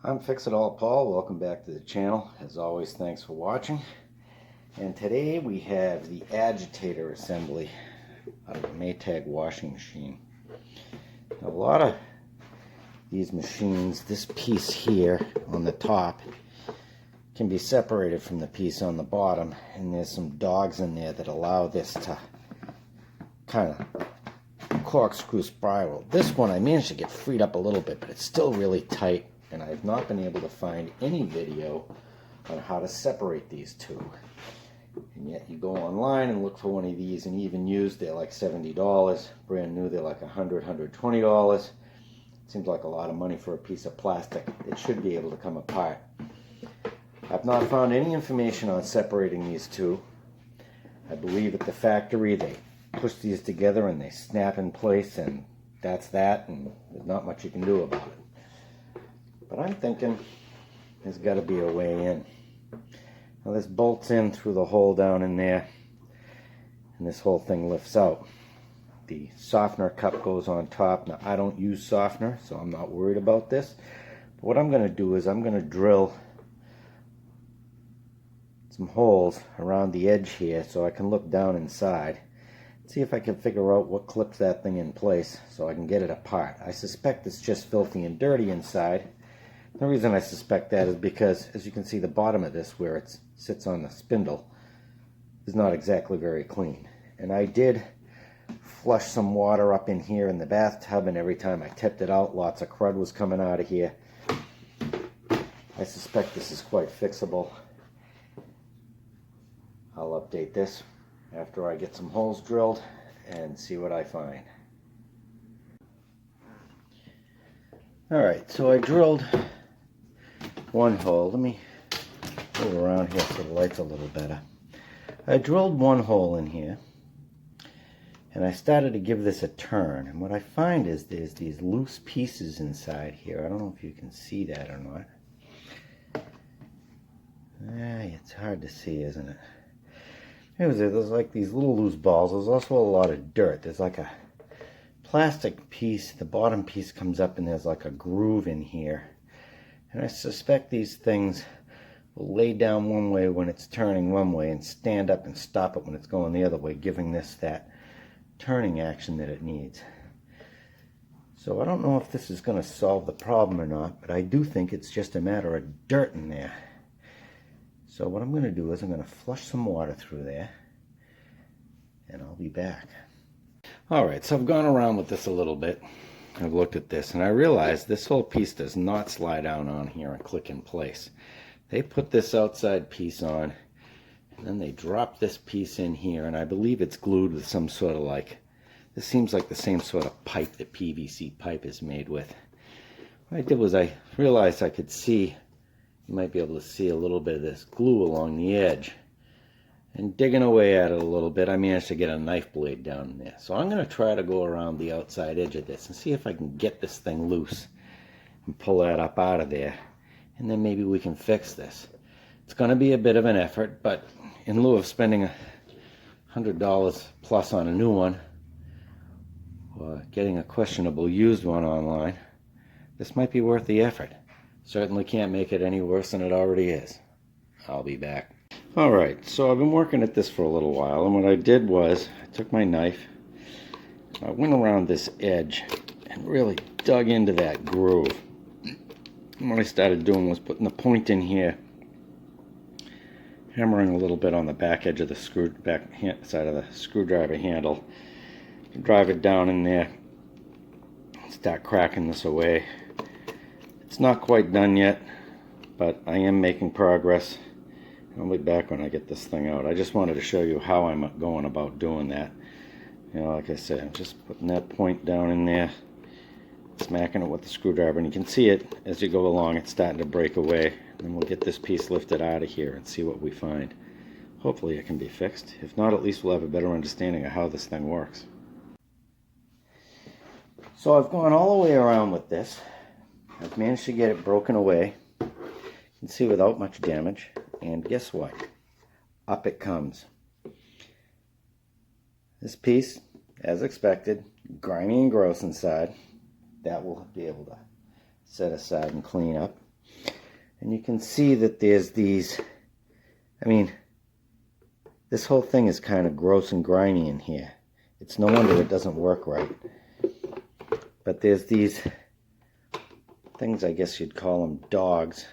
I'm Fix It All Paul. Welcome back to the channel. As always, thanks for watching. And today we have the agitator assembly out of a Maytag washing machine. Now, a lot of these machines, this piece here on the top can be separated from the piece on the bottom, and there's some dogs in there that allow this to kind of corkscrew spiral. This one I managed to get freed up a little bit, but it's still really tight, and I've not been able to find any video on how to separate these two. And yet you go online and look for one of these, and even used, they're like $70. Brand new, they're like $100, $120. Seems like a lot of money for a piece of plastic. It should be able to come apart. I've not found any information on separating these two. I believe at the factory they push these together and they snap in place, and that's that, and there's not much you can do about it. But I'm thinking there's got to be a way in. Now this bolts in through the hole down in there, and this whole thing lifts out. The softener cup goes on top. Now I don't use softener, so I'm not worried about this. But what I'm going to do is I'm going to drill some holes around the edge here so I can look down inside. See if I can figure out what clips that thing in place so I can get it apart. I suspect it's just filthy and dirty inside. The reason I suspect that is because, as you can see, the bottom of this, where it sits on the spindle, is not exactly very clean. And I did flush some water up in here in the bathtub, and every time I tipped it out, lots of crud was coming out of here. I suspect this is quite fixable. I'll update this after I get some holes drilled and see what I find. Alright, so I drilled one hole. Let me move around here so the light's a little better. I drilled one hole in here, and I started to give this a turn, and what I find is there's these loose pieces inside here. I don't know if you can see that or not. It's hard to see, isn't it? There's like these little loose balls. There's also a lot of dirt. There's like a plastic piece. The bottom piece comes up, and there's like a groove in here. And I suspect these things will lay down one way when it's turning one way and stand up and stop it when it's going the other way, giving this that turning action that it needs. So I don't know if this is going to solve the problem or not, but I do think it's just a matter of dirt in there. So what I'm going to do is I'm going to flush some water through there, and I'll be back. Alright, so I've gone around with this a little bit. I've looked at this, and I realized this whole piece does not slide down on here and click in place. They put this outside piece on, and then they drop this piece in here, and I believe it's glued with some sort of this seems like the same sort of pipe that PVC pipe is made with. What I did was I realized I could see, you might be able to see a little bit of this glue along the edge. And digging away at it a little bit, I managed to get a knife blade down in there. So I'm going to try to go around the outside edge of this and see if I can get this thing loose and pull that up out of there. And then maybe we can fix this. It's going to be a bit of an effort, but in lieu of spending $100 plus on a new one, or getting a questionable used one online, this might be worth the effort. Certainly can't make it any worse than it already is. I'll be back. Alright, so I've been working at this for a little while, and what I did was I took my knife, I went around this edge and really dug into that groove. And what I started doing was putting the point in here, hammering a little bit on the back edge of the side of the screwdriver handle, drive it down in there, start cracking this away. It's not quite done yet, but I am making progress. I'll be back when I get this thing out. I just wanted to show you how I'm going about doing that. You know, like I said, I'm just putting that point down in there, smacking it with the screwdriver, and you can see it as you go along. It's starting to break away, and we'll get this piece lifted out of here and see what we find. Hopefully it can be fixed. If not, at least we'll have a better understanding of how this thing works. So I've gone all the way around with this. I've managed to get it broken away. You can see without much damage. And guess what? Up it comes. This piece, as expected, grimy and gross inside. That we'll be able to set aside and clean up. And you can see that there's these, I mean, this whole thing is kind of gross and grimy in here. It's no wonder it doesn't work right. But there's these things, I guess you'd call them dogs.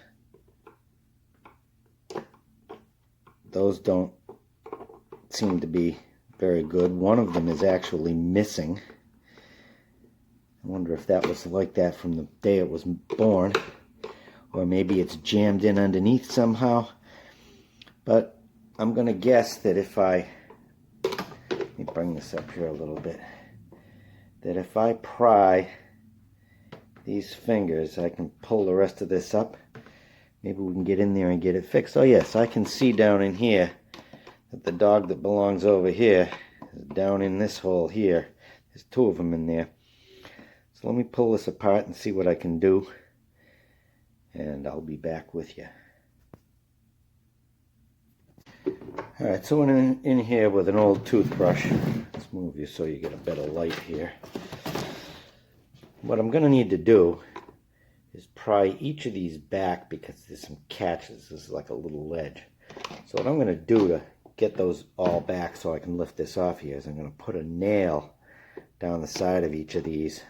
Those don't seem to be very good. One of them is actually missing. I wonder if that was like that from the day it was born. Or maybe it's jammed in underneath somehow. But I'm going to guess that if let me bring this up here a little bit, that if I pry these fingers, I can pull the rest of this up. Maybe we can get in there and get it fixed. Oh yes, I can see down in here that the dog that belongs over here is down in this hole here. There's two of them in there. So let me pull this apart and see what I can do. And I'll be back with you. Alright, so in here with an old toothbrush. Let's move you so you get a better light here. What I'm going to need to do is pry each of these back because there's some catches. This is like a little ledge. So what I'm going to do to get those all back so I can lift this off here is I'm going to put a nail down the side of each of these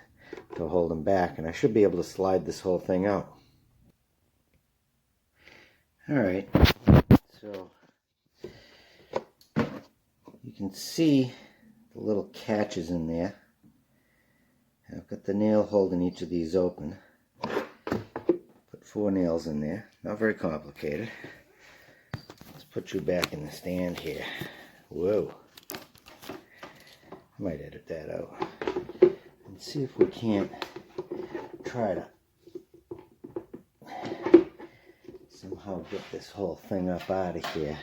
to hold them back, and I should be able to slide this whole thing out. Alright, so you can see the little catches in there. I've got the nail holding each of these open. Put 4 nails in there. Not very complicated. Let's put you back in the stand here. Whoa. I might edit that out. And see if we can't try to somehow get this whole thing up out of here.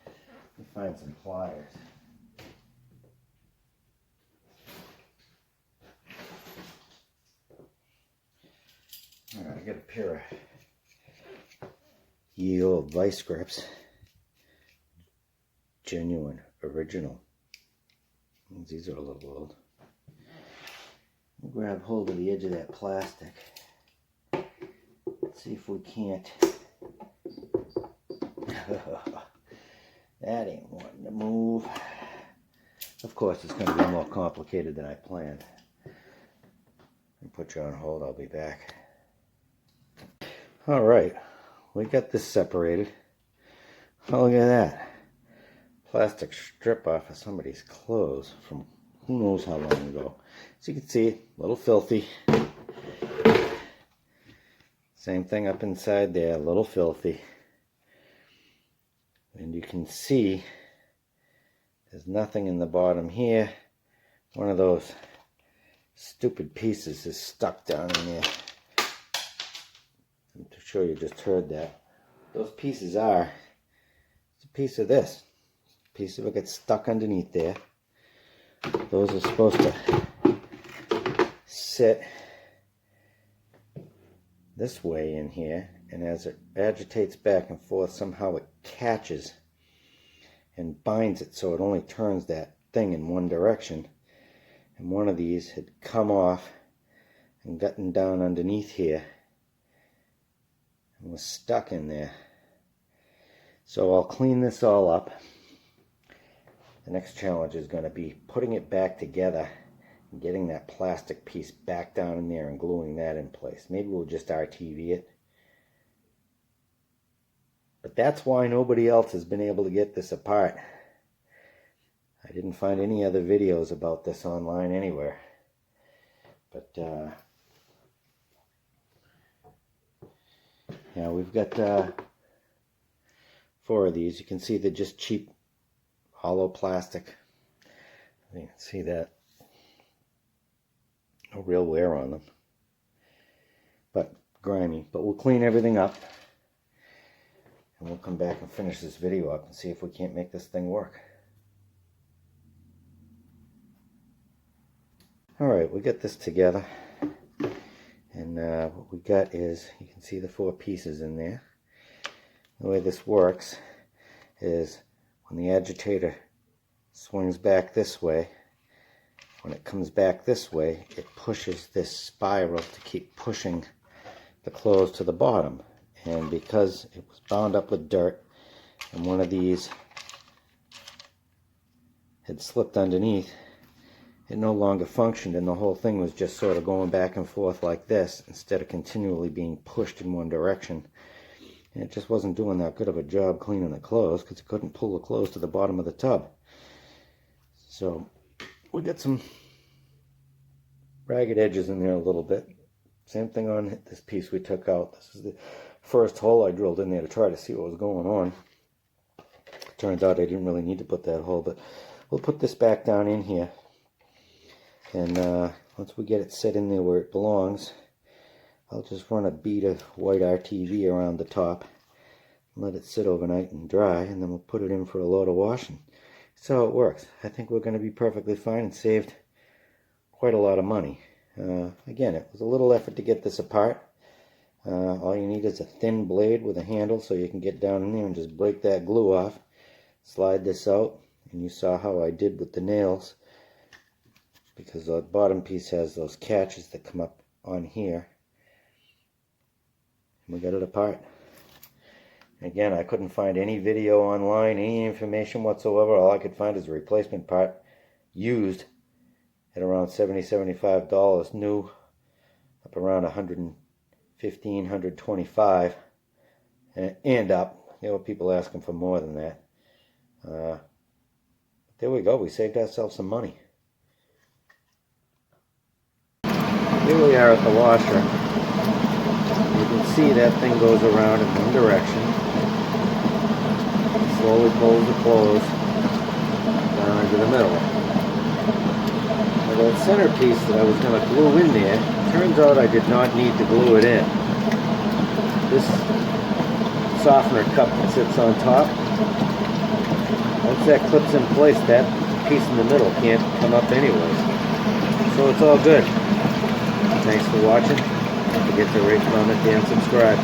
Let me find some pliers. Alright, I got a pair of ye old vice grips. Genuine, original. These are a little old. We'll grab hold of the edge of that plastic. Let's see if we can't. That ain't wanting to move. Of course, it's going to be more complicated than I planned. I'll put you on hold. I'll be back. Alright, we got this separated. Oh, look at that. Plastic strip off of somebody's clothes from who knows how long ago. So you can see, a little filthy. Same thing up inside there, a little filthy. And you can see there's nothing in the bottom here. One of those stupid pieces is stuck down in there. I'm sure you just heard that. Those pieces are, it's a piece of this. A piece of it gets stuck underneath there. Those are supposed to sit this way in here, and as it agitates back and forth, somehow it catches and binds it so it only turns that thing in one direction. And one of these had come off and gotten down underneath here and was stuck in there. So I'll clean this all up. The next challenge is going to be putting it back together and getting that plastic piece back down in there and gluing that in place. Maybe we'll just RTV it. But that's why nobody else has been able to get this apart. I didn't find any other videos about this online anywhere. But yeah, we've got 4 of these. You can see they're just cheap hollow plastic. You can see that. No real wear on them. But grimy. But we'll clean everything up. And we'll come back and finish this video up and see if we can't make this thing work. Alright, we got this together. And what we got is, you can see the 4 pieces in there. The way this works is when the agitator swings back this way, when it comes back this way, it pushes this spiral to keep pushing the clothes to the bottom. and because it was bound up with dirt and one of these had slipped underneath, it no longer functioned, and the whole thing was just sort of going back and forth like this instead of continually being pushed in one direction. And it just wasn't doing that good of a job cleaning the clothes because it couldn't pull the clothes to the bottom of the tub. So we got some ragged edges in there a little bit. Same thing on this piece we took out. This is the first hole I drilled in there to try to see what was going on. Turns out I didn't really need to put that hole, but we'll put this back down in here. And once we get it set in there where it belongs, I'll just run a bead of white RTV around the top, let it sit overnight and dry, and then we'll put it in for a load of washing. That's how it works. I think we're going to be perfectly fine and saved quite a lot of money. Again, it was a little effort to get this apart. All you need is a thin blade with a handle so you can get down in there and just break that glue off. Slide this out, and you saw how I did with the nails, because the bottom piece has those catches that come up on here. And we got it apart. Again, I couldn't find any video online, any information whatsoever. All I could find is a replacement part used at around $70–$75, new up around $115, $125, and up. There were people asking for more than that. There we go. We saved ourselves some money. Here we are at the washer. You can see that thing goes around in one direction. It slowly pulls the clothes down into the middle. Now that centerpiece that I was going to glue in there, turns out I did not need to glue it in. This softener cup that sits on top, once that clips in place, that piece in the middle can't come up anyways. So it's all good. Thanks for watching. Don't forget to rate, comment, and subscribe.